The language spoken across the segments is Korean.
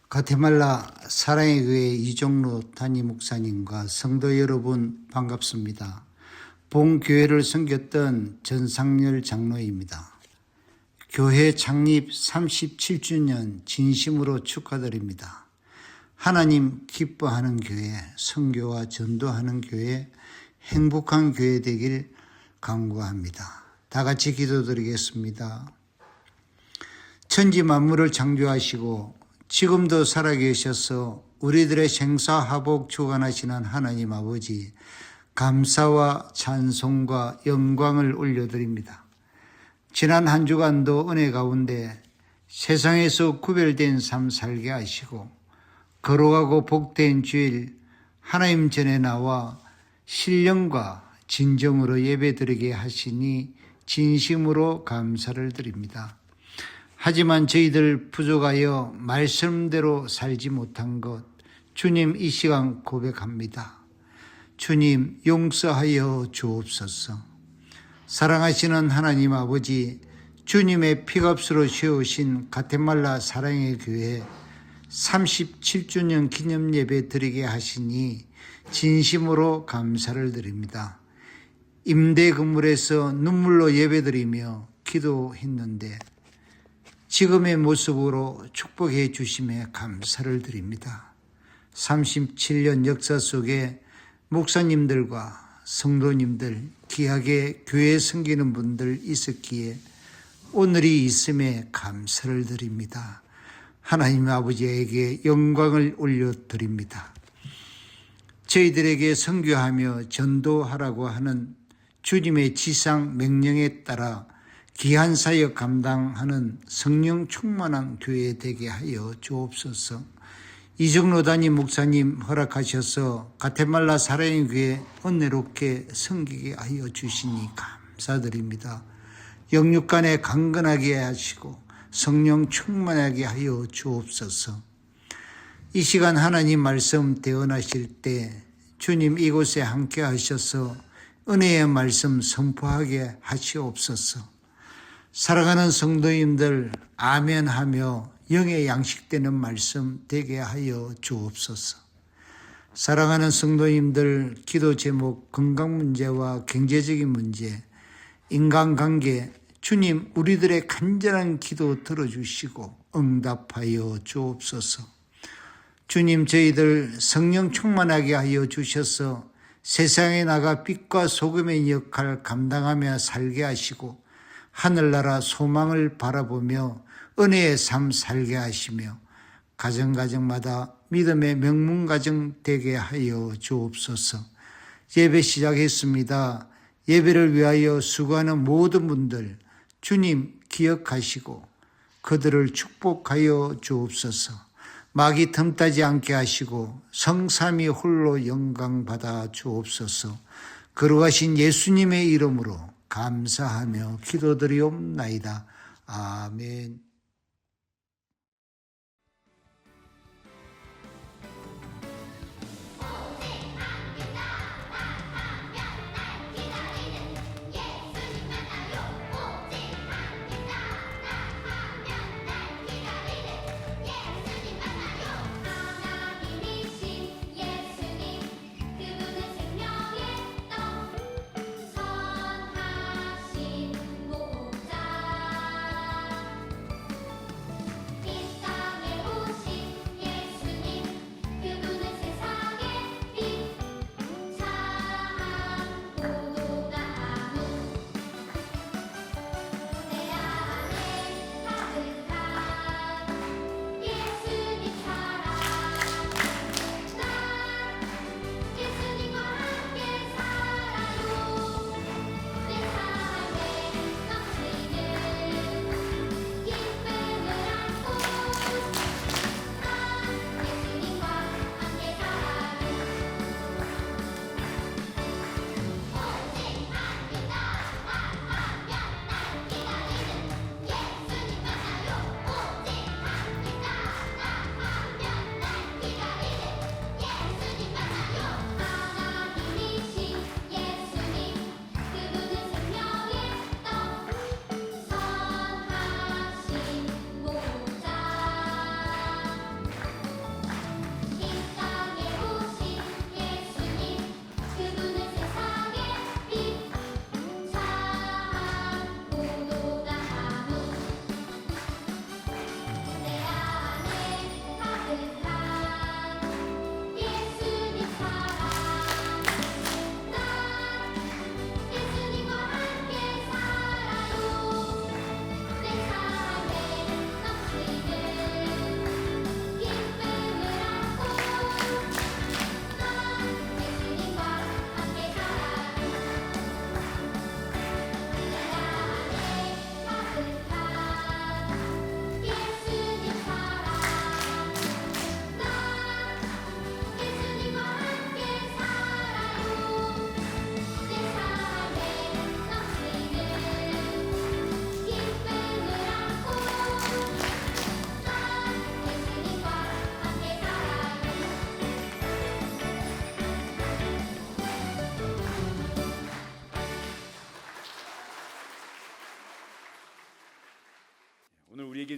가테말라 사랑의 교회 이종로 담임 목사님과 성도 여러분 반갑습니다. 본교회를 섬겼던 전상열 장로입니다. 교회 창립 37주년 진심으로 축하드립니다. 하나님 기뻐하는 교회, 선교와 전도하는 교회, 행복한 교회 되길 간구합니다. 다 같이 기도드리겠습니다. 천지 만물을 창조하시고 지금도 살아계셔서 우리들의 생사화복 주관하시는 하나님 아버지, 감사와 찬송과 영광을 올려드립니다. 지난 한 주간도 은혜 가운데 세상에서 구별된 삶 살게 하시고 거룩하고 복된 주일 하나님 전에 나와 신령과 진정으로 예배드리게 하시니 진심으로 감사를 드립니다. 하지만 저희들 부족하여 말씀대로 살지 못한 것 주님 이 시간 고백합니다. 주님 용서하여 주옵소서. 사랑하시는 하나님 아버지, 주님의 피값으로 세우신 가테말라 사랑의 교회 37주년 기념 예배 드리게 하시니 진심으로 감사를 드립니다. 임대 건물에서 눈물로 예배 드리며 기도했는데 지금의 모습으로 축복해 주심에 감사를 드립니다. 37년 역사 속에 목사님들과 성도님들, 귀하게 교회 섬기는 분들 있었기에 오늘이 있음에 감사를 드립니다. 하나님 아버지에게 영광을 올려드립니다. 저희들에게 선교하며 전도하라고 하는 주님의 지상 명령에 따라 귀한 사역 감당하는 성령 충만한 교회 되게 하여 주옵소서. 이종로 담임 목사님 허락하셔서 가테말라 사랑의 교회 은혜롭게 섬기게 하여 주시니 감사드립니다. 영육간에 강건하게 하시고 성령 충만하게 하여 주옵소서. 이 시간 하나님 말씀 대언하실 때 주님 이곳에 함께 하셔서 은혜의 말씀 선포하게 하시옵소서. 살아가는 성도님들 아멘하며 영의 양식되는 말씀 되게 하여 주옵소서. 살아가는 성도님들 기도 제목, 건강 문제와 경제적인 문제, 인간관계, 주님 우리들의 간절한 기도 들어주시고 응답하여 주옵소서. 주님 저희들 성령 충만하게 하여 주셔서 세상에 나가 빛과 소금의 역할 감당하며 살게 하시고 하늘나라 소망을 바라보며 은혜의 삶 살게 하시며 가정가정마다 믿음의 명문가정 되게 하여 주옵소서. 예배 시작했습니다. 예배를 위하여 수고하는 모든 분들 주님 기억하시고 그들을 축복하여 주옵소서. 마귀 틈타지 않게 하시고 성삼위 홀로 영광 받아 주옵소서. 거룩하신 예수님의 이름으로 감사하며 기도드리옵나이다. 아멘.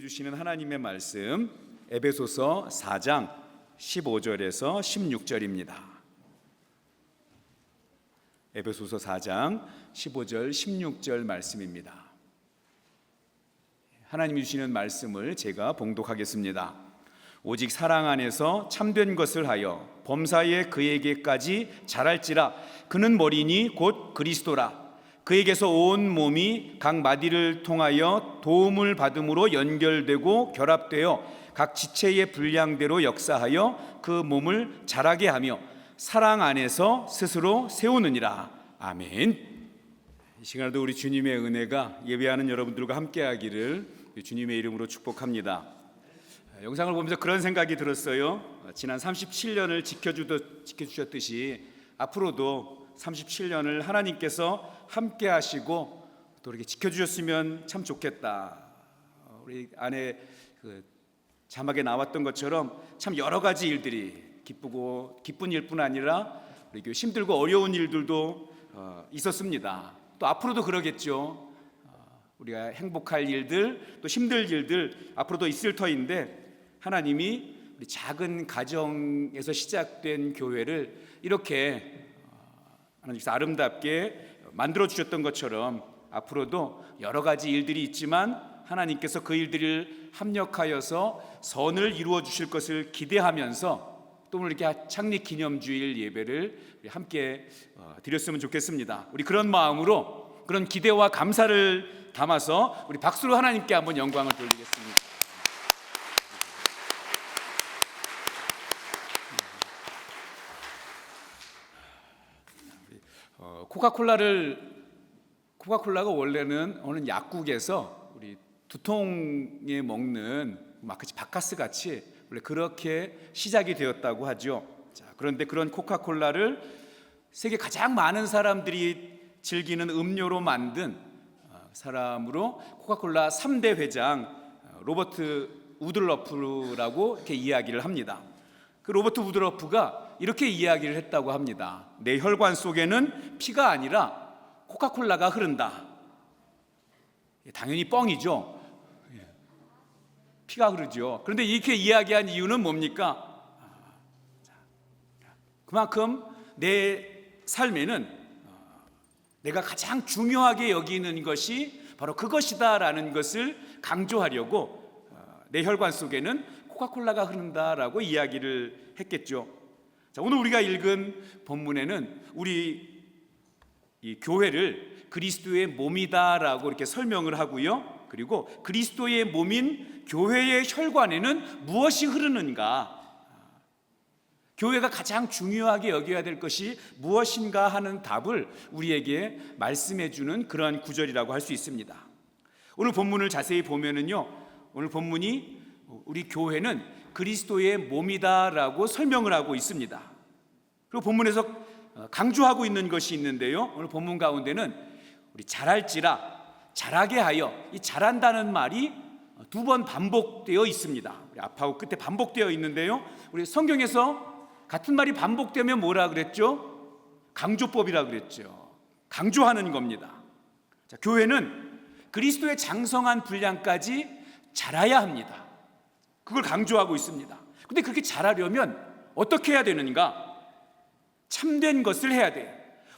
주시는 하나님의 말씀 에베소서 4장 15절에서 16절입니다. 에베소서 4장 15절 16절 말씀입니다. 하나님이 주시는 말씀을 제가 봉독하겠습니다. 오직 사랑 안에서 참된 것을 하여 범사에 그에게까지 자랄지라. 그는 머리니 곧 그리스도라. 그에게서 온 몸이 각 마디를 통하여 도움을 받음으로 연결되고 결합되어 각 지체의 분량대로 역사하여 그 몸을 자라게 하며 사랑 안에서 스스로 세우느니라. 아멘. 이 시간에도 우리 주님의 은혜가 예배하는 여러분들과 함께하기를 주님의 이름으로 축복합니다. 영상을 보면서 그런 생각이 들었어요. 지난 37년을 지켜주셨듯이 앞으로도 37년을 하나님께서 함께 하시고 또 이렇게 지켜주셨으면 참 좋겠다. 우리 안에 자막에 나왔던 것처럼 참 여러 가지 일들이 기쁜 일뿐 아니라 우리 힘들고 어려운 일들도 있었습니다. 또 앞으로도 그러겠죠. 우리가 행복할 일들 또 힘들 일들 앞으로도 있을 터인데 하나님이 우리 작은 가정에서 시작된 교회를 이렇게 하나님께서 아름답게 만들어 주셨던 것처럼 앞으로도 여러 가지 일들이 있지만 하나님께서 그 일들을 합력하여서 선을 이루어 주실 것을 기대하면서 또 오늘 이렇게 창립 기념주일 예배를 함께 드렸으면 좋겠습니다. 우리 그런 마음으로 그런 기대와 감사를 담아서 우리 박수로 하나님께 한번 영광을 돌리겠습니다. 코카콜라가 원래는 어느 약국에서 우리 두통에 먹는 마치 바카스 같이 원래 그렇게 시작이 되었다고 하죠. 자, 그런데 그런 코카콜라를 세계 가장 많은 사람들이 즐기는 음료로 만든 사람으로 코카콜라 3대 회장 로버트 우들러프라고 이렇게 이야기를 합니다. 그 로버트 우드러프가 이렇게 이야기를 했다고 합니다. 내 혈관 속에는 피가 아니라 코카콜라가 흐른다. 당연히 뻥이죠. 피가 흐르죠. 그런데 이렇게 이야기한 이유는 뭡니까? 그만큼 내 삶에는 내가 가장 중요하게 여기는 것이 바로 그것이다라는 것을 강조하려고 내 혈관 속에는 코카콜라가 흐른다라고 이야기를 했겠죠. 자, 오늘 우리가 읽은 본문에는 우리 이 교회를 그리스도의 몸이다라고 이렇게 설명을 하고요. 그리고 그리스도의 몸인 교회의 혈관에는 무엇이 흐르는가? 교회가 가장 중요하게 여겨야 될 것이 무엇인가 하는 답을 우리에게 말씀해 주는 그러한 구절이라고 할 수 있습니다. 오늘 본문을 자세히 보면은요. 오늘 본문이 우리 교회는 그리스도의 몸이다라고 설명을 하고 있습니다. 그리고 본문에서 강조하고 있는 것이 있는데요. 오늘 본문 가운데는 우리 자랄지라 자라게 하여 이 자란다는 말이 두 번 반복되어 있습니다. 우리 앞하고 끝에 반복되어 있는데요. 우리 성경에서 같은 말이 반복되면 뭐라 그랬죠? 강조법이라 그랬죠. 강조하는 겁니다. 자, 교회는 그리스도의 장성한 분량까지 자라야 합니다. 그걸 강조하고 있습니다. 근데 그렇게 자라려면 어떻게 해야 되는가? 참된 것을 해야 돼요.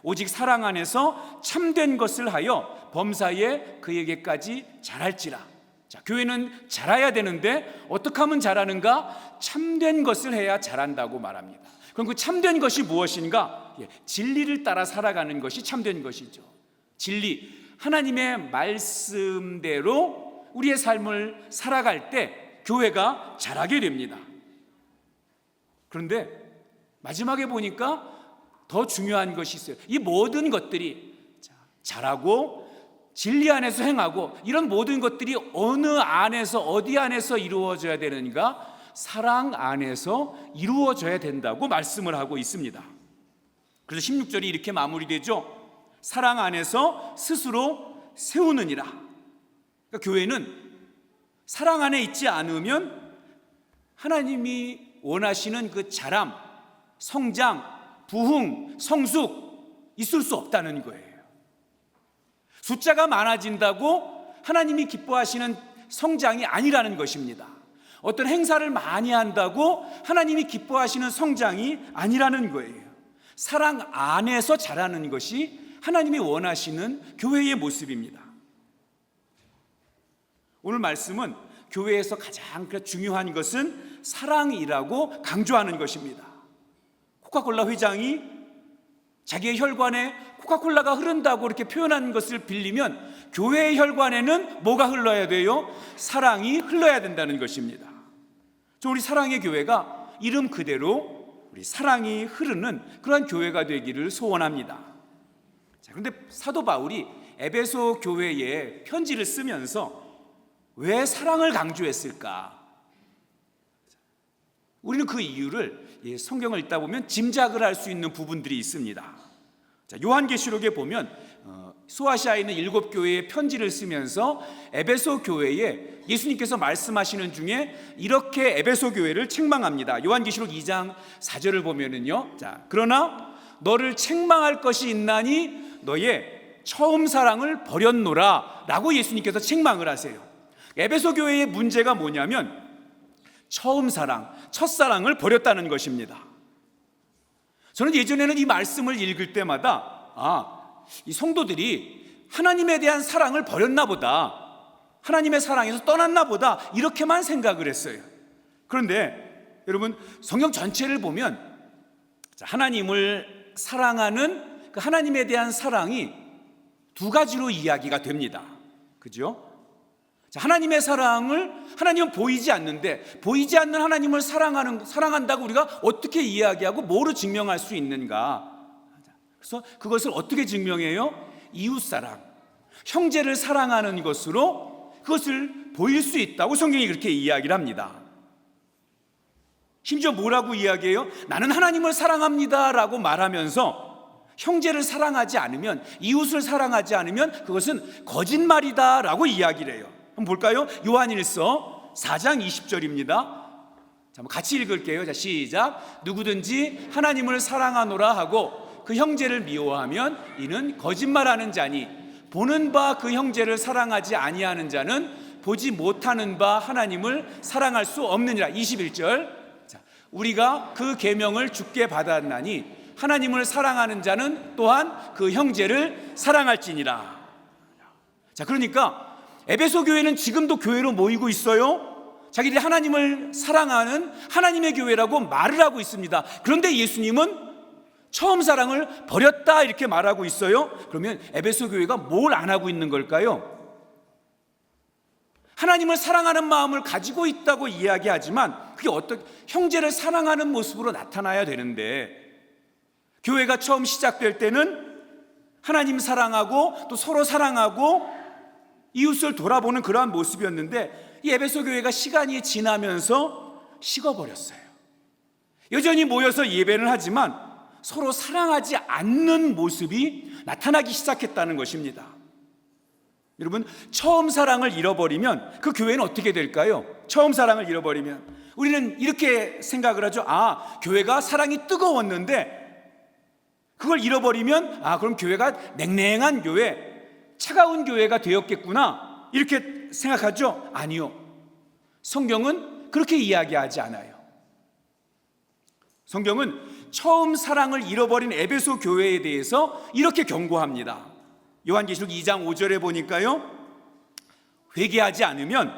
오직 사랑 안에서 참된 것을 하여 범사에 그에게까지 자랄지라. 자, 교회는 자라야 되는데 어떻게 하면 자라는가? 참된 것을 해야 자란다고 말합니다. 그럼 그 참된 것이 무엇인가? 진리를 따라 살아가는 것이 참된 것이죠. 진리, 하나님의 말씀대로 우리의 삶을 살아갈 때 교회가 자라게 됩니다. 그런데 마지막에 보니까 더 중요한 것이 있어요. 이 모든 것들이 자라고 진리 안에서 행하고 이런 모든 것들이 어느 안에서 어디 안에서 이루어져야 되는가? 사랑 안에서 이루어져야 된다고 말씀을 하고 있습니다. 그래서 16절이 이렇게 마무리되죠. 사랑 안에서 스스로 세우느니라. 그러니까 교회는 사랑 안에 있지 않으면 하나님이 원하시는 그 자람, 성장, 부흥, 성숙 있을 수 없다는 거예요. 숫자가 많아진다고 하나님이 기뻐하시는 성장이 아니라는 것입니다. 어떤 행사를 많이 한다고 하나님이 기뻐하시는 성장이 아니라는 거예요. 사랑 안에서 자라는 것이 하나님이 원하시는 교회의 모습입니다. 오늘 말씀은 교회에서 가장 중요한 것은 사랑이라고 강조하는 것입니다. 코카콜라 회장이 자기의 혈관에 코카콜라가 흐른다고 이렇게 표현한 것을 빌리면 교회의 혈관에는 뭐가 흘러야 돼요? 사랑이 흘러야 된다는 것입니다. 우리 사랑의 교회가 이름 그대로 우리 사랑이 흐르는 그러한 교회가 되기를 소원합니다. 그런데 사도 바울이 에베소 교회에 편지를 쓰면서 왜 사랑을 강조했을까? 우리는 그 이유를 성경을 읽다 보면 짐작을 할 수 있는 부분들이 있습니다. 요한계시록에 보면 소아시아에 있는 7교회에 편지를 쓰면서 에베소 교회에 예수님께서 말씀하시는 중에 이렇게 에베소 교회를 책망합니다. 요한계시록 2장 4절을 보면은요, 그러나 너를 책망할 것이 있나니 너의 처음 사랑을 버렸노라 라고 예수님께서 책망을 하세요. 에베소 교회의 문제가 뭐냐면 처음 사랑, 첫사랑을 버렸다는 것입니다. 저는 예전에는 이 말씀을 읽을 때마다 이 성도들이 하나님에 대한 사랑을 버렸나 보다, 하나님의 사랑에서 떠났나 보다, 이렇게만 생각을 했어요. 그런데 여러분, 성경 전체를 보면 하나님을 사랑하는 그 하나님에 대한 사랑이 두 가지로 이야기가 됩니다. 그죠? 하나님의 사랑을, 하나님은 보이지 않는데 보이지 않는 하나님을 사랑한다고 우리가 어떻게 이야기하고 뭐로 증명할 수 있는가? 그래서 그것을 어떻게 증명해요? 이웃사랑, 형제를 사랑하는 것으로 그것을 보일 수 있다고 성경이 그렇게 이야기를 합니다. 심지어 뭐라고 이야기해요? 나는 하나님을 사랑합니다 라고 말하면서 형제를 사랑하지 않으면, 이웃을 사랑하지 않으면 그것은 거짓말이다 라고 이야기를 해요. 한번 볼까요? 요한일서 4장 20절입니다. 같이 읽을게요. 시작. 누구든지 하나님을 사랑하노라 하고 그 형제를 미워하면 이는 거짓말하는 자니 보는 바 그 형제를 사랑하지 아니하는 자는 보지 못하는 바 하나님을 사랑할 수 없느니라. 21절. 우리가 그 계명을 주께 받았나니 하나님을 사랑하는 자는 또한 그 형제를 사랑할지니라. 그러니까 에베소 교회는 지금도 교회로 모이고 있어요. 자기들이 하나님을 사랑하는 하나님의 교회라고 말을 하고 있습니다. 그런데 예수님은 처음 사랑을 버렸다 이렇게 말하고 있어요. 그러면 에베소 교회가 뭘 안 하고 있는 걸까요? 하나님을 사랑하는 마음을 가지고 있다고 이야기하지만 그게 어떻게 형제를 사랑하는 모습으로 나타나야 되는데, 교회가 처음 시작될 때는 하나님 사랑하고 또 서로 사랑하고 이웃을 돌아보는 그러한 모습이었는데 이 에베소 교회가 시간이 지나면서 식어버렸어요. 여전히 모여서 예배를 하지만 서로 사랑하지 않는 모습이 나타나기 시작했다는 것입니다. 여러분, 처음 사랑을 잃어버리면 그 교회는 어떻게 될까요? 처음 사랑을 잃어버리면 우리는 이렇게 생각을 하죠. 교회가 사랑이 뜨거웠는데 그걸 잃어버리면 그럼 교회가 냉랭한 교회, 차가운 교회가 되었겠구나 이렇게 생각하죠? 아니요. 성경은 그렇게 이야기하지 않아요. 성경은 처음 사랑을 잃어버린 에베소 교회에 대해서 이렇게 경고합니다. 요한계시록 2장 5절에 보니까요, 회개하지 않으면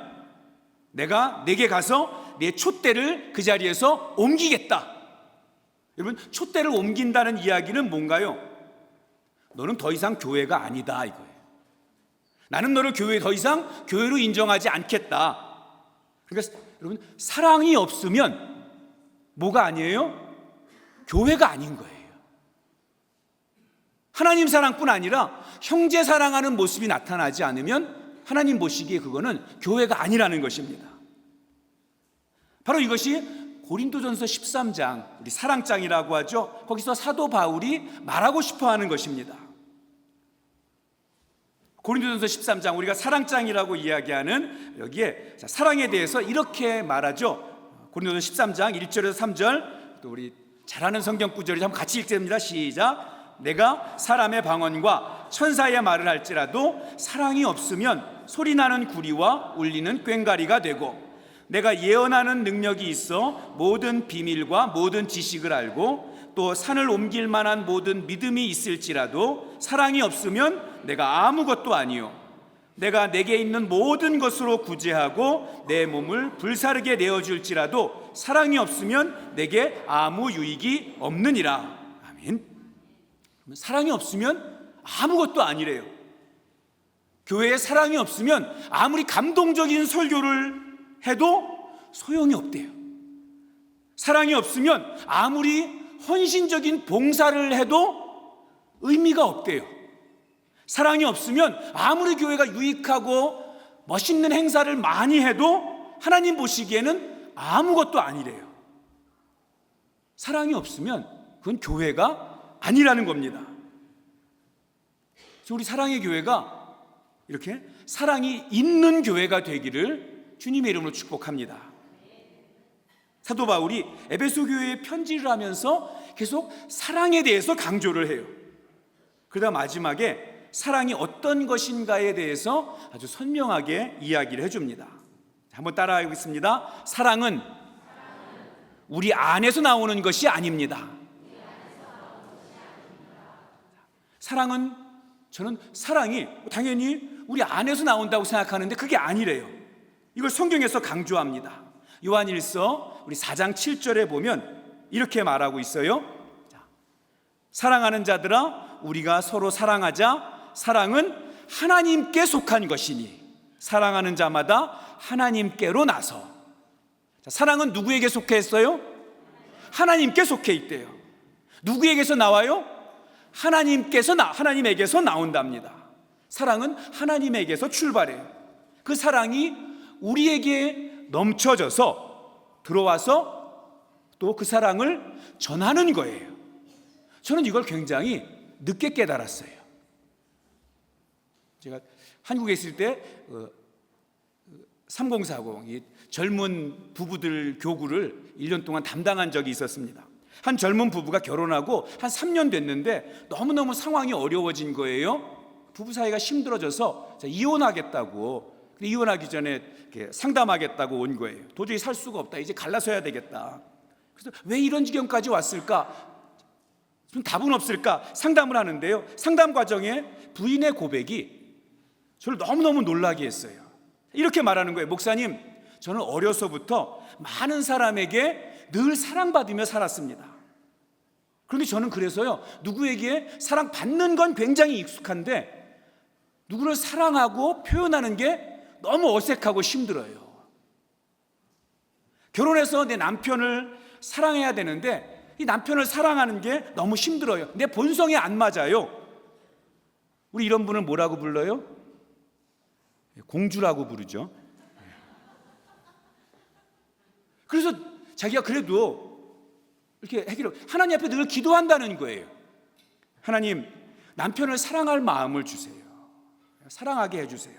내가 내게 가서 내 촛대를 그 자리에서 옮기겠다. 여러분, 촛대를 옮긴다는 이야기는 뭔가요? 너는 더 이상 교회가 아니다 이거예요. 나는 너를 더 이상 교회로 인정하지 않겠다. 그러니까 여러분, 사랑이 없으면 뭐가 아니에요? 교회가 아닌 거예요. 하나님 사랑뿐 아니라 형제 사랑하는 모습이 나타나지 않으면 하나님 보시기에 그거는 교회가 아니라는 것입니다. 바로 이것이 고린도전서 13장, 우리 사랑장이라고 하죠. 거기서 사도 바울이 말하고 싶어 하는 것입니다. 고린도전서 13장, 우리가 사랑장이라고 이야기하는 여기에 사랑에 대해서 이렇게 말하죠. 고린도전서 13장 1절에서 3절, 또 우리 잘 아는 성경 구절을 한번 같이 읽습니다. 시작. 내가 사람의 방언과 천사의 말을 할지라도 사랑이 없으면 소리나는 구리와 울리는 꽹과리가 되고, 내가 예언하는 능력이 있어 모든 비밀과 모든 지식을 알고 또 산을 옮길 만한 모든 믿음이 있을지라도 사랑이 없으면 내가 아무것도 아니요, 내가 내게 있는 모든 것으로 구제하고 내 몸을 불사르게 내어줄지라도 사랑이 없으면 내게 아무 유익이 없느니라. 아멘. 사랑이 없으면 아무것도 아니래요. 교회에 사랑이 없으면 아무리 감동적인 설교를 해도 소용이 없대요. 사랑이 없으면 아무리 헌신적인 봉사를 해도 의미가 없대요. 사랑이 없으면 아무리 교회가 유익하고 멋있는 행사를 많이 해도 하나님 보시기에는 아무것도 아니래요. 사랑이 없으면 그건 교회가 아니라는 겁니다. 그래서 우리 사랑의 교회가 이렇게 사랑이 있는 교회가 되기를 주님의 이름으로 축복합니다. 사도 바울이 에베소 교회에 편지를 하면서 계속 사랑에 대해서 강조를 해요. 그러다 마지막에 사랑이 어떤 것인가에 대해서 아주 선명하게 이야기를 해줍니다. 한번 따라하겠습니다. 사랑은 우리 안에서 나오는 것이 아닙니다. 사랑은, 저는 사랑이 당연히 우리 안에서 나온다고 생각하는데 그게 아니래요. 이걸 성경에서 강조합니다. 요한일서 우리 4장 7절에 보면 이렇게 말하고 있어요. 사랑하는 자들아, 우리가 서로 사랑하자. 사랑은 하나님께 속한 것이니 사랑하는 자마다 하나님께로 나서. 사랑은 누구에게 속해 있어요? 하나님께 속해 있대요. 누구에게서 나와요? 하나님에게서 나온답니다. 사랑은 하나님에게서 출발해요. 그 사랑이 우리에게 넘쳐져서 들어와서 또 그 사랑을 전하는 거예요. 저는 이걸 굉장히 늦게 깨달았어요. 제가 한국에 있을 때 3040 젊은 부부들 교구를 1년 동안 담당한 적이 있었습니다. 한 젊은 부부가 결혼하고 한 3년 됐는데 너무너무 상황이 어려워진 거예요. 부부 사이가 힘들어져서 이혼하겠다고, 이혼하기 전에 상담하겠다고 온 거예요. 도저히 살 수가 없다, 이제 갈라서야 되겠다. 그래서 왜 이런 지경까지 왔을까? 좀 답은 없을까? 상담을 하는데요, 상담 과정에 부인의 고백이 저를 너무너무 놀라게 했어요. 이렇게 말하는 거예요. 목사님, 저는 어려서부터 많은 사람에게 늘 사랑받으며 살았습니다. 그런데 저는 그래서요, 누구에게 사랑받는 건 굉장히 익숙한데 누구를 사랑하고 표현하는 게 너무 어색하고 힘들어요. 결혼해서 내 남편을 사랑해야 되는데 이 남편을 사랑하는 게 너무 힘들어요. 내 본성에 안 맞아요. 우리 이런 분을 뭐라고 불러요? 공주라고 부르죠. 그래서 자기가 그래도 이렇게 하기로 하나님 앞에 늘 기도한다는 거예요. 하나님, 남편을 사랑할 마음을 주세요. 사랑하게 해주세요.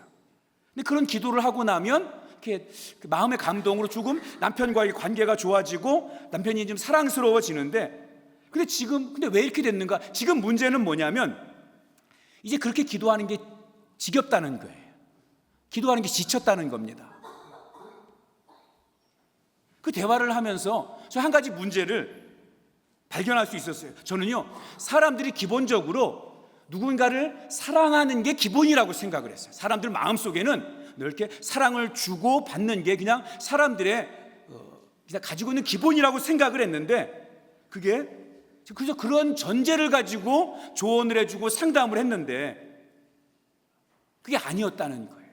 근데 그런 기도를 하고 나면 이렇게 마음의 감동으로 조금 남편과의 관계가 좋아지고 남편이 좀 사랑스러워지는데, 근데 왜 이렇게 됐는가? 지금 문제는 뭐냐면 이제 그렇게 기도하는 게 지겹다는 거예요. 기도하는 게 지쳤다는 겁니다. 그 대화를 하면서 저 한 가지 문제를 발견할 수 있었어요. 저는요, 사람들이 기본적으로 누군가를 사랑하는 게 기본이라고 생각을 했어요. 사람들 마음속에는 늘 이렇게 사랑을 주고 받는 게 그냥 사람들의 그냥 가지고 있는 기본이라고 생각을 했는데, 그래서 그런 전제를 가지고 조언을 해주고 상담을 했는데 그게 아니었다는 거예요.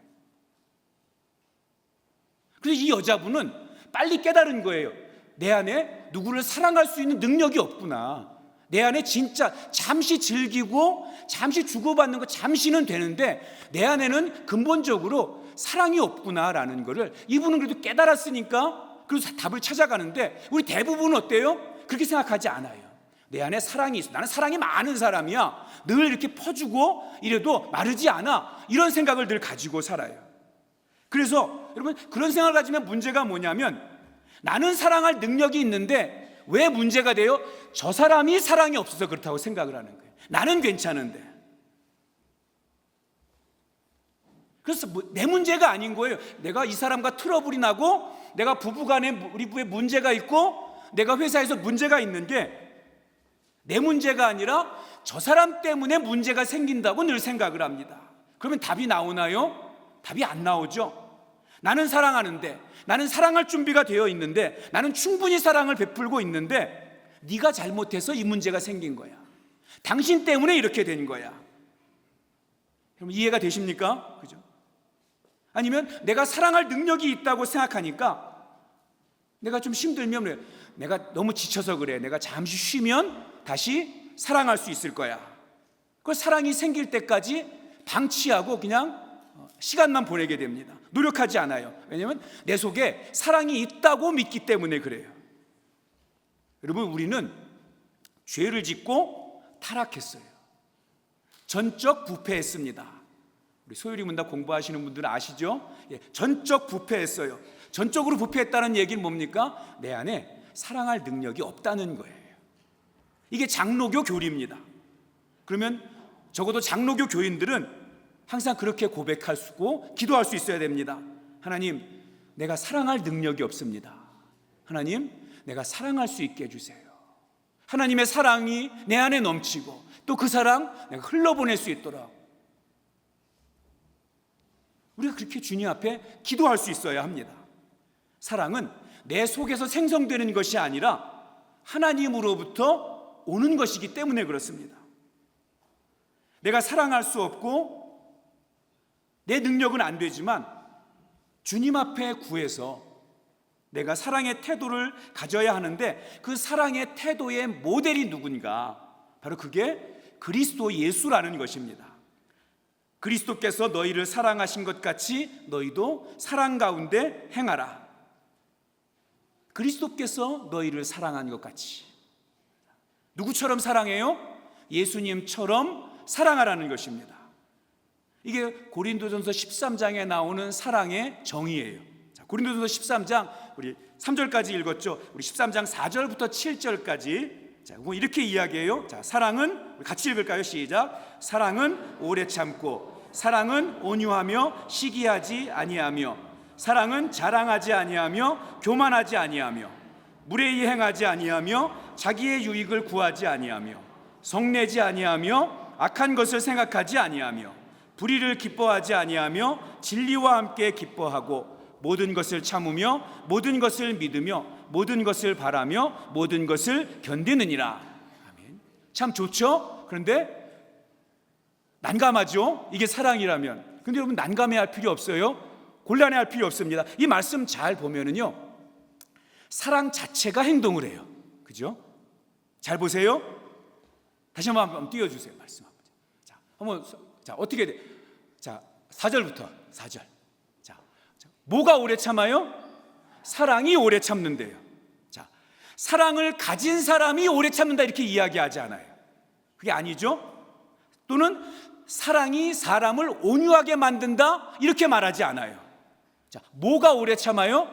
그래서 이 여자분은 빨리 깨달은 거예요. 내 안에 누구를 사랑할 수 있는 능력이 없구나. 내 안에 진짜 잠시 즐기고 잠시 주고받는 거 잠시는 되는데 내 안에는 근본적으로 사랑이 없구나라는 거를 이분은 그래도 깨달았으니까 그래서 답을 찾아가는데, 우리 대부분은 어때요? 그렇게 생각하지 않아요. 내 안에 사랑이 있어. 나는 사랑이 많은 사람이야. 늘 이렇게 퍼주고 이래도 마르지 않아. 이런 생각을 늘 가지고 살아요. 그래서 여러분, 그런 생각을 가지면 문제가 뭐냐면 나는 사랑할 능력이 있는데 왜 문제가 돼요? 저 사람이 사랑이 없어서 그렇다고 생각을 하는 거예요. 나는 괜찮은데. 그래서 내 문제가 아닌 거예요. 내가 이 사람과 트러블이 나고 내가 부부간에 우리 부부에 문제가 있고 내가 회사에서 문제가 있는 게 내 문제가 아니라 저 사람 때문에 문제가 생긴다고 늘 생각을 합니다. 그러면 답이 나오나요? 답이 안 나오죠. 나는 사랑하는데, 나는 사랑할 준비가 되어 있는데, 나는 충분히 사랑을 베풀고 있는데 네가 잘못해서 이 문제가 생긴 거야. 당신 때문에 이렇게 된 거야. 그럼 이해가 되십니까? 그죠? 아니면 내가 사랑할 능력이 있다고 생각하니까 내가 좀 힘들면 그래. 내가 너무 지쳐서 그래. 내가 잠시 쉬면 다시 사랑할 수 있을 거야. 그 사랑이 생길 때까지 방치하고 그냥 시간만 보내게 됩니다. 노력하지 않아요. 왜냐하면 내 속에 사랑이 있다고 믿기 때문에 그래요. 여러분, 우리는 죄를 짓고 타락했어요. 전적 부패했습니다. 우리 소율이 문답 공부하시는 분들은 아시죠? 예, 전적 부패했어요. 전적으로 부패했다는 얘기는 뭡니까? 내 안에 사랑할 능력이 없다는 거예요. 이게 장로교 교리입니다. 그러면 적어도 장로교 교인들은 항상 그렇게 고백할 수 있고 기도할 수 있어야 됩니다. 하나님, 내가 사랑할 능력이 없습니다. 하나님, 내가 사랑할 수 있게 해주세요. 하나님의 사랑이 내 안에 넘치고 또 그 사랑 내가 흘러보낼 수 있도록 우리가 그렇게 주님 앞에 기도할 수 있어야 합니다. 사랑은 내 속에서 생성되는 것이 아니라 하나님으로부터 오는 것이기 때문에 그렇습니다. 내가 사랑할 수 없고 내 능력은 안 되지만 주님 앞에 구해서 내가 사랑의 태도를 가져야 하는데 그 사랑의 태도의 모델이 누군가? 바로 그게 그리스도 예수라는 것입니다. 그리스도께서 너희를 사랑하신 것 같이 너희도 사랑 가운데 행하라. 그리스도께서 너희를 사랑한 것 같이. 누구처럼 사랑해요? 예수님처럼 사랑하라는 것입니다. 이게 고린도전서 13장에 나오는 사랑의 정의예요. 자, 고린도전서 13장 우리 3절까지 읽었죠. 우리 13장 4절부터 7절까지 자, 이렇게 이야기해요. 자, 사랑은 같이 읽을까요? 시작. 사랑은 오래 참고 사랑은 온유하며 시기하지 아니하며 사랑은 자랑하지 아니하며 교만하지 아니하며 무례히 행하지 아니하며 자기의 유익을 구하지 아니하며 성내지 아니하며 악한 것을 생각하지 아니하며 불의를 기뻐하지 아니하며 진리와 함께 기뻐하고 모든 것을 참으며 모든 것을 믿으며 모든 것을 바라며 모든 것을 견디느니라. 아멘. 참 좋죠? 그런데 난감하죠? 이게 사랑이라면. 근데 여러분, 난감해할 필요 없어요. 곤란해할 필요 없습니다. 이 말씀 잘 보면은요, 사랑 자체가 행동을 해요. 그죠? 잘 보세요. 다시 한번 띄워주세요. 말씀 한번. 자, 한번. 자, 어떻게 돼? 자, 4절부터 4절. 자, 뭐가 오래 참아요? 사랑이 오래 참는데요. 자, 사랑을 가진 사람이 오래 참는다 이렇게 이야기하지 않아요. 그게 아니죠? 또는 사랑이 사람을 온유하게 만든다 이렇게 말하지 않아요. 자, 뭐가 오래 참아요?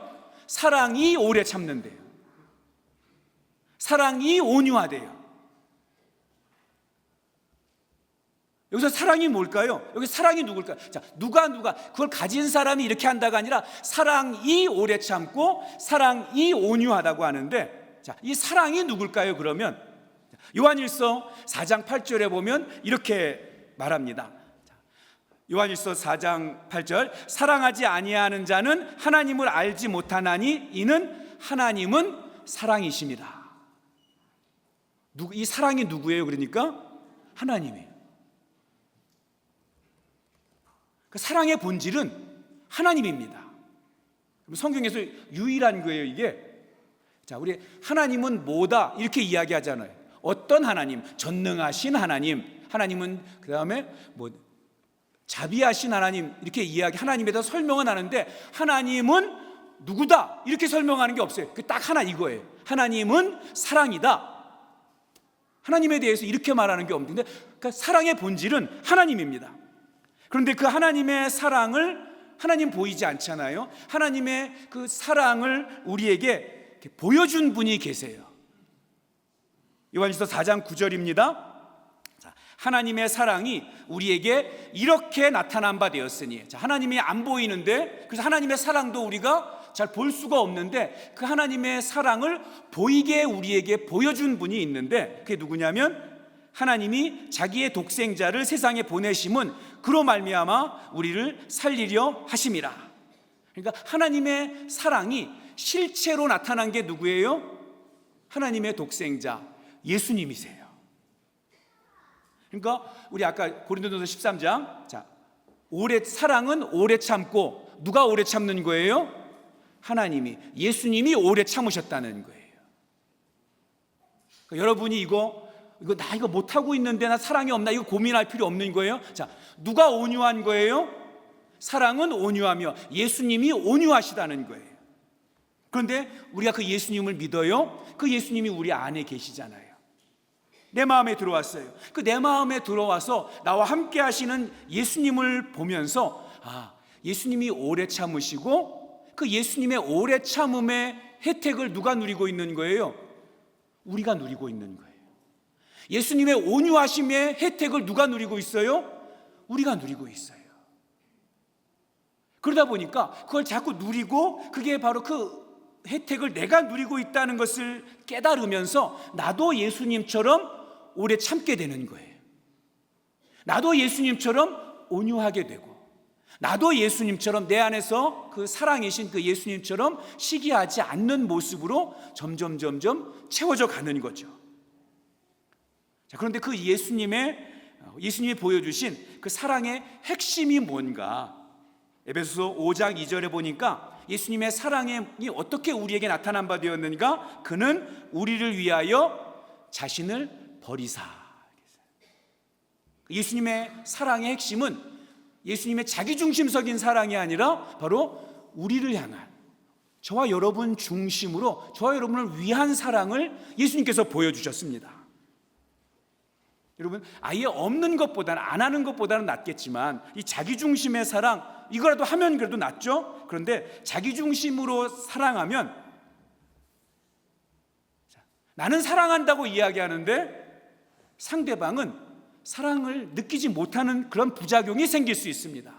사랑이 오래 참는데요. 사랑이 온유하대요. 여기서 사랑이 뭘까요? 여기 사랑이 누굴까요? 자, 누가 그걸 가진 사람이 이렇게 한다가 아니라 사랑이 오래 참고 사랑이 온유하다고 하는데, 자, 이 사랑이 누굴까요? 그러면 요한일서 4장 8절에 보면 이렇게 말합니다. 요한일서 4장 8절, 사랑하지 아니하는 자는 하나님을 알지 못하나니 이는 하나님은 사랑이십니다. 이 사랑이 누구예요? 그러니까 하나님이에요. 그 사랑의 본질은 하나님입니다. 성경에서 유일한 거예요, 이게. 자, 우리 하나님은 뭐다 이렇게 이야기하잖아요. 어떤 하나님? 전능하신 하나님. 하나님은 그 다음에 뭐 자비하신 하나님 이렇게 이야기, 하나님에 대해서 설명은 하는데 하나님은 누구다 이렇게 설명하는 게 없어요. 그 딱 하나 이거예요. 하나님은 사랑이다. 하나님에 대해서 이렇게 말하는 게 없는데, 그러니까 사랑의 본질은 하나님입니다. 그런데 그 하나님의 사랑을, 하나님 보이지 않잖아요. 하나님의 그 사랑을 우리에게 보여준 분이 계세요. 요한일서 4장 9절입니다. 하나님의 사랑이 우리에게 이렇게 나타난 바 되었으니. 자, 하나님이 안 보이는데, 그래서 하나님의 사랑도 우리가 잘 볼 수가 없는데, 그 하나님의 사랑을 보이게 우리에게 보여준 분이 있는데, 그게 누구냐면 하나님이 자기의 독생자를 세상에 보내심은 그로 말미암아 우리를 살리려 하심이라. 그러니까 하나님의 사랑이 실체로 나타난 게 누구예요? 하나님의 독생자 예수님이세요. 그러니까 우리 아까 고린도전서 13장, 자, 사랑은 오래 참고, 누가 오래 참는 거예요? 하나님이, 예수님이 오래 참으셨다는 거예요. 그러니까 여러분이 나 이거 못하고 있는데 나 사랑이 없나, 이거 고민할 필요 없는 거예요. 자, 누가 온유한 거예요? 사랑은 온유하며 예수님이 온유하시다는 거예요. 그런데 우리가 그 예수님을 믿어요? 그 예수님이 우리 안에 계시잖아요. 내 마음에 들어왔어요. 그 내 마음에 들어와서 나와 함께 하시는 예수님을 보면서, 아, 예수님이 오래 참으시고 그 예수님의 오래 참음의 혜택을 누가 누리고 있는 거예요? 우리가 누리고 있는 거예요. 예수님의 온유하심의 혜택을 누가 누리고 있어요? 우리가 누리고 있어요. 그러다 보니까 그걸 자꾸 누리고, 그게 바로 그 혜택을 내가 누리고 있다는 것을 깨달으면서 나도 예수님처럼 오래 참게 되는 거예요. 나도 예수님처럼 온유하게 되고, 나도 예수님처럼 내 안에서 그 사랑이신 그 예수님처럼 시기하지 않는 모습으로 점점 채워져 가는 거죠. 자, 그런데 그 예수님이 보여주신 그 사랑의 핵심이 뭔가, 에베소서 5장 2절에 보니까 예수님의 사랑이 어떻게 우리에게 나타난 바 되었는가? 그는 우리를 위하여 자신을 버리사. 예수님의 사랑의 핵심은 예수님의 자기중심적인 사랑이 아니라 바로 우리를 향한, 저와 여러분 중심으로 저와 여러분을 위한 사랑을 예수님께서 보여주셨습니다. 여러분, 아예 없는 것보다는, 안 하는 것보다는 낫겠지만, 이 자기중심의 사랑, 이거라도 하면 그래도 낫죠? 그런데 자기중심으로 사랑하면, 나는 사랑한다고 이야기하는데 상대방은 사랑을 느끼지 못하는 그런 부작용이 생길 수 있습니다.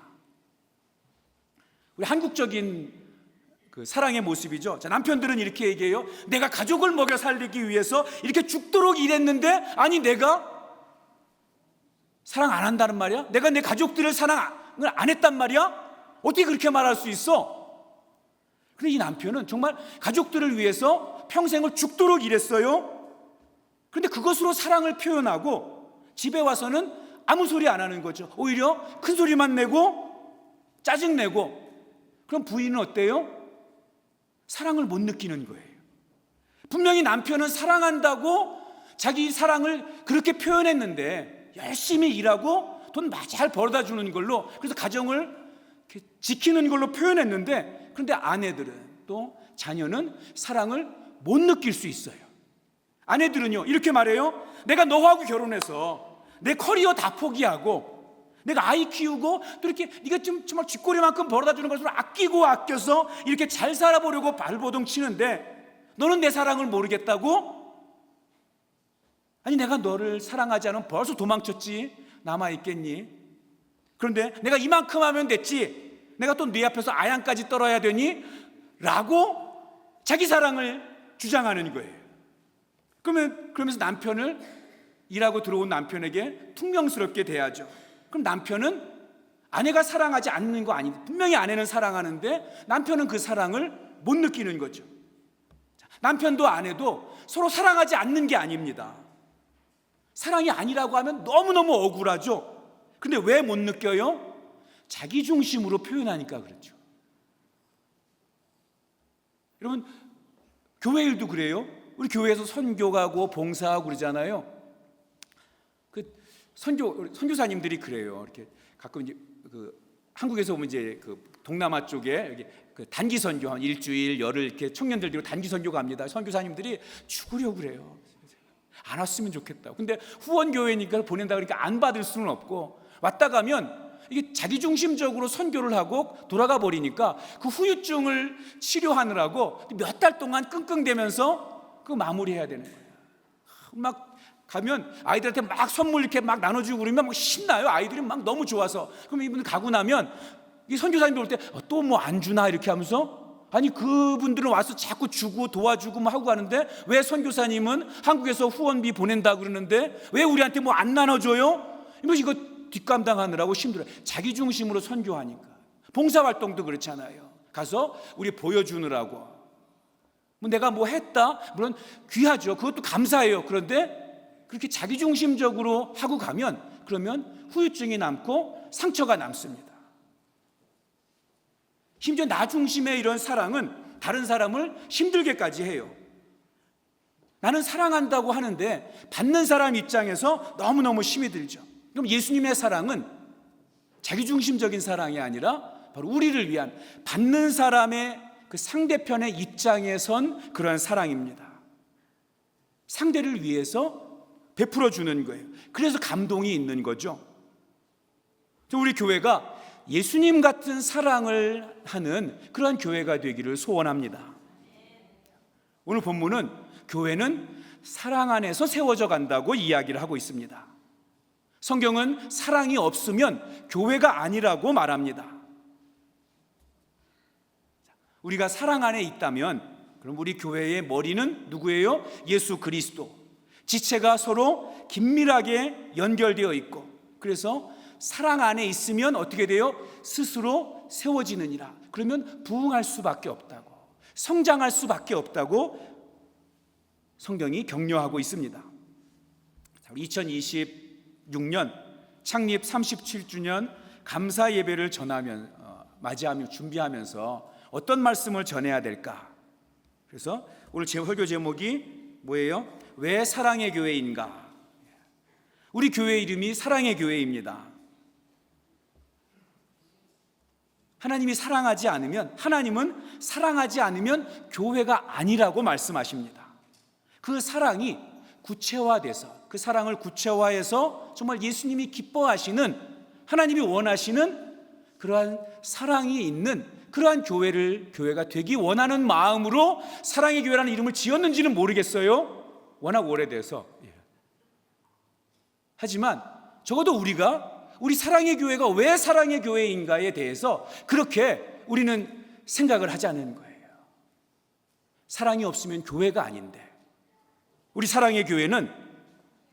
우리 한국적인 그 사랑의 모습이죠. 자, 남편들은 이렇게 얘기해요. 내가 가족을 먹여 살리기 위해서 이렇게 죽도록 일했는데, 아니 내가 사랑 안 한다는 말이야? 내가 내 가족들을 사랑을 안 했단 말이야? 어떻게 그렇게 말할 수 있어? 근데 이 남편은 정말 가족들을 위해서 평생을 죽도록 일했어요. 그런데 그것으로 사랑을 표현하고 집에 와서는 아무 소리 안 하는 거죠. 오히려 큰 소리만 내고 짜증내고. 그럼 부인은 어때요? 사랑을 못 느끼는 거예요. 분명히 남편은 사랑한다고 자기 사랑을 그렇게 표현했는데, 열심히 일하고 돈 잘 벌어다 주는 걸로, 그래서 가정을 이렇게 지키는 걸로 표현했는데, 그런데 아내들은, 또 자녀는 사랑을 못 느낄 수 있어요. 아내들은요 이렇게 말해요. 내가 너하고 결혼해서 내 커리어 다 포기하고 내가 아이 키우고 또 이렇게 네가 좀 정말 쥐꼬리만큼 벌어다 주는 것을 아껴서 이렇게 잘 살아보려고 발버둥 치는데, 너는 내 사랑을 모르겠다고? 아니 내가 너를 사랑하지 않으면 벌써 도망쳤지, 남아있겠니? 그런데 내가 이만큼 하면 됐지, 내가 또 네 앞에서 아양까지 떨어야 되니? 라고 자기 사랑을 주장하는 거예요. 그러면서 남편을, 일하고 들어온 남편에게 퉁명스럽게 대하죠. 그럼 남편은 아내가 사랑하지 않는 거 아닌데, 분명히 아내는 사랑하는데 남편은 그 사랑을 못 느끼는 거죠. 남편도 아내도 서로 사랑하지 않는 게 아닙니다. 사랑이 아니라고 하면 너무너무 억울하죠. 근데 왜 못 느껴요? 자기 중심으로 표현하니까 그렇죠. 여러분, 교회 일도 그래요. 우리 교회에서 선교 가고 봉사하고 그러잖아요. 그 선교사님들이 그래요. 이렇게 가끔 이제 그 한국에서 오면 이제 그 동남아 쪽에 여기 그 단기 선교 한 일주일 열흘 이렇게 청년들 들고 단기 선교 갑니다. 선교사님들이 죽으려고 그래요. 안 왔으면 좋겠다. 근데 후원 교회니까 보낸다 그러니까 안 받을 수는 없고, 왔다 가면 이게 자기중심적으로 선교를 하고 돌아가 버리니까 그 후유증을 치료하느라고 몇 달 동안 끙끙대면서 그 마무리해야 되는 거예요. 막 가면 아이들한테 막 선물 이렇게 막 나눠주고 그러면 막 신나요. 아이들이 막 너무 좋아서. 그럼 이분 가고 나면 이 선교사님들 올 때 또 뭐 안 주나 이렇게 하면서, 아니 그분들은 와서 자꾸 주고 도와주고 뭐 하고 가는데 왜 선교사님은 한국에서 후원비 보낸다 그러는데 왜 우리한테 뭐 안 나눠줘요? 이거 뒷감당하느라고 힘들어요. 자기 중심으로 선교하니까. 봉사활동도 그렇잖아요. 가서 우리 보여주느라고. 뭐 내가 뭐 했다? 물론 귀하죠. 그것도 감사해요. 그런데 그렇게 자기중심적으로 하고 가면 그러면 후유증이 남고 상처가 남습니다. 심지어 나 중심의 이런 사랑은 다른 사람을 힘들게까지 해요. 나는 사랑한다고 하는데 받는 사람 입장에서 너무너무 힘이 들죠. 그럼 예수님의 사랑은 자기중심적인 사랑이 아니라 바로 우리를 위한, 받는 사람의 그 상대편의 입장에 선 그러한 사랑입니다. 상대를 위해서 베풀어 주는 거예요. 그래서 감동이 있는 거죠. 우리 교회가 예수님 같은 사랑을 하는 그러한 교회가 되기를 소원합니다. 오늘 본문은 교회는 사랑 안에서 세워져 간다고 이야기를 하고 있습니다. 성경은 사랑이 없으면 교회가 아니라고 말합니다. 우리가 사랑 안에 있다면 그럼 우리 교회의 머리는 누구예요? 예수 그리스도. 지체가 서로 긴밀하게 연결되어 있고, 그래서 사랑 안에 있으면 어떻게 돼요? 스스로 세워지느니라. 그러면 부흥할 수밖에 없다고, 성장할 수밖에 없다고 성경이 격려하고 있습니다. 2026년 창립 37주년 감사 예배를 맞이하며 준비하면서 어떤 말씀을 전해야 될까? 그래서 오늘 제 설교 제목이 뭐예요? 왜 사랑의 교회인가? 우리 교회 이름이 사랑의 교회입니다. 하나님은 사랑하지 않으면 교회가 아니라고 말씀하십니다. 그 사랑이 구체화돼서, 그 사랑을 구체화해서 정말 예수님이 기뻐하시는, 하나님이 원하시는 그러한 사랑이 있는 그러한 교회가 되기 원하는 마음으로 사랑의 교회라는 이름을 지었는지는 모르겠어요. 워낙 오래돼서. 하지만 적어도 우리 사랑의 교회가 왜 사랑의 교회인가에 대해서 그렇게 우리는 생각을 하지 않는 거예요. 사랑이 없으면 교회가 아닌데, 우리 사랑의 교회는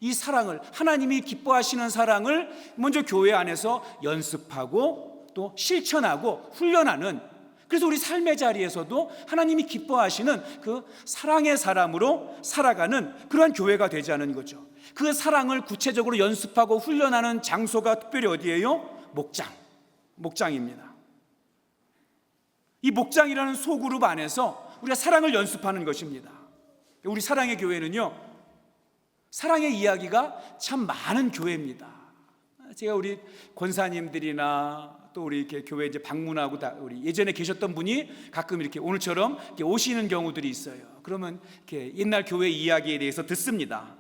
이 사랑을, 하나님이 기뻐하시는 사랑을 먼저 교회 안에서 연습하고 또 실천하고 훈련하는, 그래서 우리 삶의 자리에서도 하나님이 기뻐하시는 그 사랑의 사람으로 살아가는 그러한 교회가 되자는 거죠. 그 사랑을 구체적으로 연습하고 훈련하는 장소가 특별히 어디예요? 목장입니다. 이 목장이라는 소그룹 안에서 우리가 사랑을 연습하는 것입니다. 우리 사랑의 교회는요, 사랑의 이야기가 참 많은 교회입니다. 제가 우리 권사님들이나 또 우리 이렇게 교회 이제 방문하고 우리 예전에 계셨던 분이 가끔 이렇게 오늘처럼 이렇게 오시는 경우들이 있어요. 그러면 이렇게 옛날 교회 이야기에 대해서 듣습니다.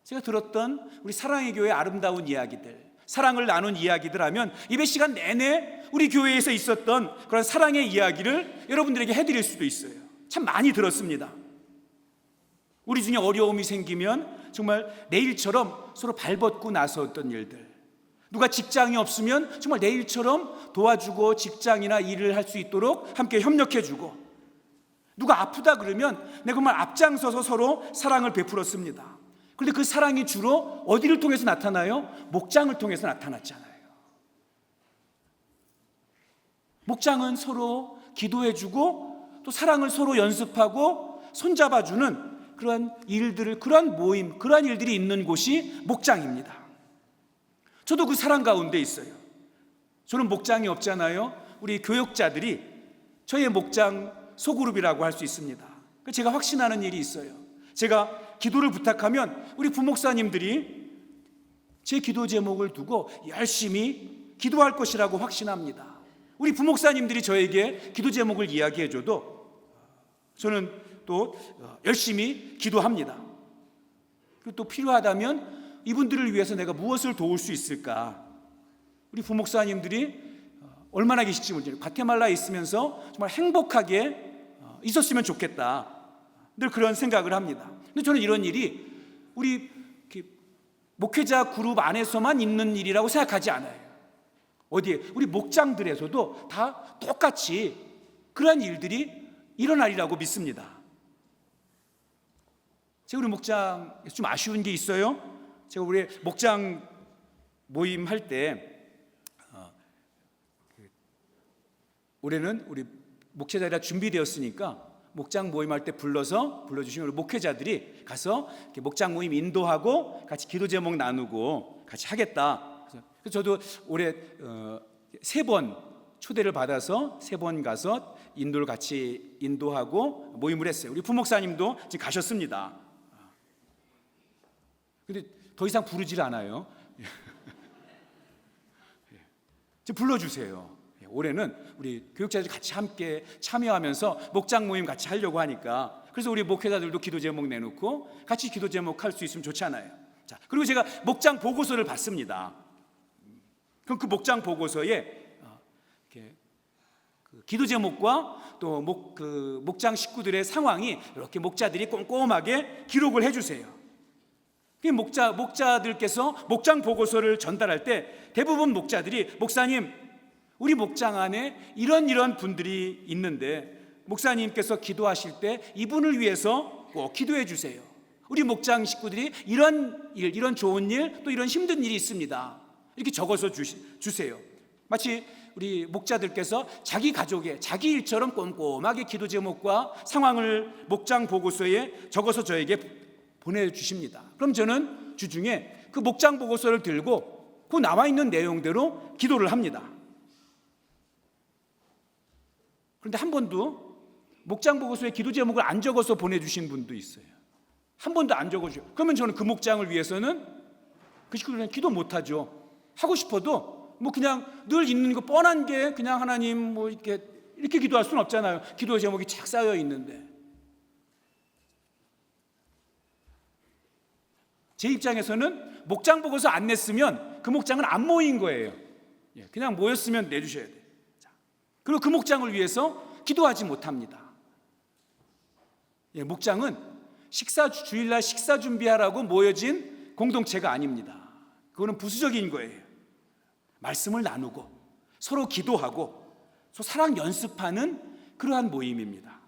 제가 들었던 우리 사랑의 교회 아름다운 이야기들, 사랑을 나눈 이야기들 하면 예배 시간 내내 우리 교회에서 있었던 그런 사랑의 이야기를 여러분들에게 해드릴 수도 있어요. 참 많이 들었습니다. 우리 중에 어려움이 생기면 정말 내일처럼 서로 발벗고 나섰던 일들, 누가 직장이 없으면 정말 내일처럼 도와주고 직장이나 일을 할 수 있도록 함께 협력해주고, 누가 아프다 그러면 내가 정말 앞장서서 서로 사랑을 베풀었습니다. 그런데 그 사랑이 주로 어디를 통해서 나타나요? 목장을 통해서 나타났잖아요. 목장은 서로 기도해주고 또 사랑을 서로 연습하고 손잡아주는 그러한 일들을, 그러한 모임, 그러한 일들이 있는 곳이 목장입니다. 저도 그 사랑 가운데 있어요. 저는 목장이 없잖아요. 우리 교역자들이 저의 목장 소그룹이라고 할 수 있습니다. 제가 확신하는 일이 있어요. 제가 기도를 부탁하면 우리 부목사님들이 제 기도 제목을 두고 열심히 기도할 것이라고 확신합니다. 우리 부목사님들이 저에게 기도 제목을 이야기해줘도 저는 또 열심히 기도합니다. 그리고 또 필요하다면 이분들을 위해서 내가 무엇을 도울 수 있을까? 우리 부목사님들이 얼마나 계실지 모르겠어요. 과테말라에 있으면서 정말 행복하게 있었으면 좋겠다, 늘 그런 생각을 합니다. 근데 저는 이런 일이 우리 이렇게 목회자 그룹 안에서만 있는 일이라고 생각하지 않아요. 어디에? 우리 목장들에서도 다 똑같이 그러한 일들이 일어나리라고 믿습니다. 제가 우리 목장에서 좀 아쉬운 게 있어요. 제가 우리 목장 모임 할 때 올해는 우리 목회자가 준비되었으니까 목장 모임할 때 불러주시면 우리 목회자들이 가서 이렇게 목장 모임 인도하고 같이 기도 제목 나누고 같이 하겠다. 그래서 저도 올해 3번 초대를 받아서 3번 가서 인도를 같이 인도하고 모임을 했어요. 우리 부목사님도 지금 가셨습니다. 근데 더 이상 부르질 않아요. 지금 불러주세요. 올해는 우리 교육자들 같이 함께 참여하면서 목장 모임 같이 하려고 하니까, 그래서 우리 목회자들도 기도 제목 내놓고 같이 기도 제목 할 수 있으면 좋잖아요. 자, 그리고 제가 목장 보고서를 받습니다. 그럼 그 목장 보고서에 이렇게 그 기도 제목과 또 목장 식구들의 상황이 이렇게 목자들이 꼼꼼하게 기록을 해주세요. 목자들께서 목장 보고서를 전달할 때 대부분 목자들이, 목사님, 우리 목장 안에 이런 분들이 있는데 목사님께서 기도하실 때 이분을 위해서 꼭 기도해 주세요. 우리 목장 식구들이 이런 좋은 일, 또 이런 힘든 일이 있습니다. 이렇게 적어서 주세요. 마치 우리 목자들께서 자기 가족의 자기 일처럼 꼼꼼하게 기도 제목과 상황을 목장 보고서에 적어서 저에게 보내주십니다. 그럼 저는 주중에 그 목장 보고서를 들고 그 나와 있는 내용대로 기도를 합니다. 그런데 한 번도 목장 보고서에 기도 제목을 안 적어서 보내주신 분도 있어요. 한 번도 안 적어주죠. 그러면 저는 그 목장을 위해서는 그 식구들은 기도 못하죠. 하고 싶어도 뭐 그냥 늘 있는 거 뻔한 게 그냥 하나님 뭐 이렇게 기도할 수는 없잖아요. 기도 제목이 착 쌓여 있는데. 제 입장에서는 목장 보고서 안 냈으면 그 목장은 안 모인 거예요. 그냥 모였으면 내주셔야 돼요. 그리고 그 목장을 위해서 기도하지 못합니다. 목장은 주일날 식사 준비하라고 모여진 공동체가 아닙니다. 그거는 부수적인 거예요. 말씀을 나누고 서로 기도하고 서로 사랑 연습하는 그러한 모임입니다.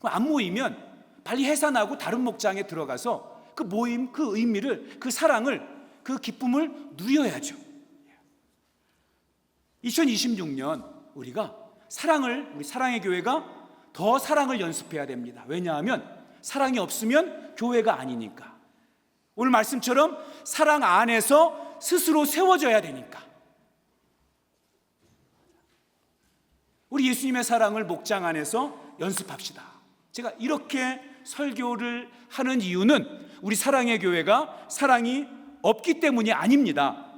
안 모이면 빨리 해산하고 다른 목장에 들어가서 그 모임, 그 의미를, 그 사랑을, 그 기쁨을 누려야죠. 2026년 우리가 우리 사랑의 교회가 더 사랑을 연습해야 됩니다. 왜냐하면 사랑이 없으면 교회가 아니니까. 오늘 말씀처럼 사랑 안에서 스스로 세워져야 되니까. 우리 예수님의 사랑을 목장 안에서 연습합시다. 제가 이렇게 설교를 하는 이유는 우리 사랑의 교회가 사랑이 없기 때문이 아닙니다.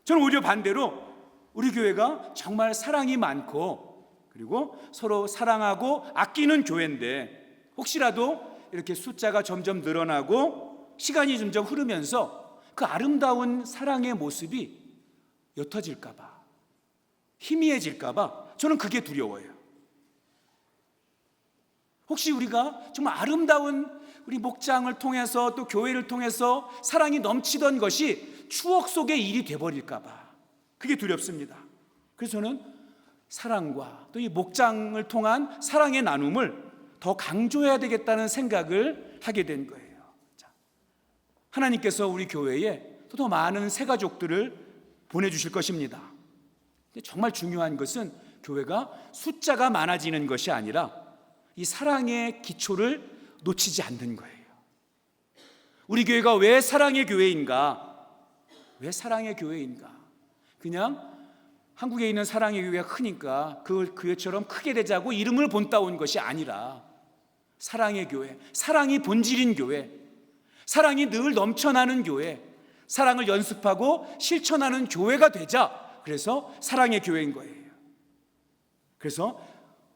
저는 오히려 반대로 우리 교회가 정말 사랑이 많고 그리고 서로 사랑하고 아끼는 교회인데, 혹시라도 이렇게 숫자가 점점 늘어나고 시간이 점점 흐르면서 그 아름다운 사랑의 모습이 옅어질까 봐, 희미해질까 봐 저는 그게 두려워요. 혹시 우리가 정말 아름다운 우리 목장을 통해서 또 교회를 통해서 사랑이 넘치던 것이 추억 속의 일이 돼버릴까 봐 그게 두렵습니다. 그래서 저는 사랑과 또 이 목장을 통한 사랑의 나눔을 더 강조해야 되겠다는 생각을 하게 된 거예요. 하나님께서 우리 교회에 더 많은 새 가족들을 보내주실 것입니다. 정말 중요한 것은 교회가 숫자가 많아지는 것이 아니라 이 사랑의 기초를 놓치지 않는 거예요. 우리 교회가 왜 사랑의 교회인가? 왜 사랑의 교회인가? 그냥 한국에 있는 사랑의 교회가 크니까 그 교회처럼 크게 되자고 이름을 본따온 것이 아니라 사랑의 교회, 사랑이 본질인 교회, 사랑이 늘 넘쳐나는 교회, 사랑을 연습하고 실천하는 교회가 되자. 그래서 사랑의 교회인 거예요. 그래서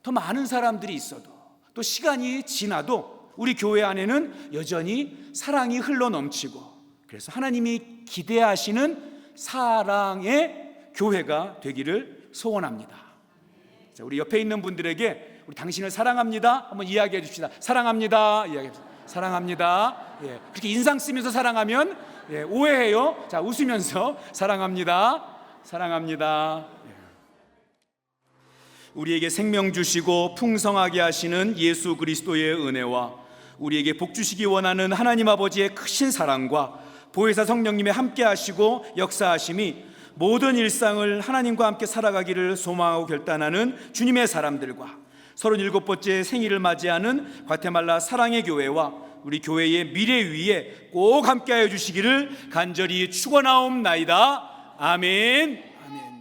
더 많은 사람들이 있어도 또 시간이 지나도 우리 교회 안에는 여전히 사랑이 흘러넘치고, 그래서 하나님이 기대하시는 사랑의 교회가 되기를 소원합니다. 자, 우리 옆에 있는 분들에게 우리 당신을 사랑합니다 한번 이야기해 줍시다. 사랑합니다. 이야기해 줍시다. 사랑합니다. 예, 그렇게 인상 쓰면서 사랑하면 오해해요. 자, 웃으면서 사랑합니다. 사랑합니다. 우리에게 생명 주시고 풍성하게 하시는 예수 그리스도의 은혜와 우리에게 복 주시기 원하는 하나님 아버지의 크신 사랑과 보혜사 성령님의 함께 하시고 역사하심이 모든 일상을 하나님과 함께 살아가기를 소망하고 결단하는 주님의 사람들과 37번째 생일을 맞이하는 과테말라 사랑의 교회와 우리 교회의 미래 위에 꼭 함께하여 주시기를 간절히 축원하옵나이다. 아멘. 아멘.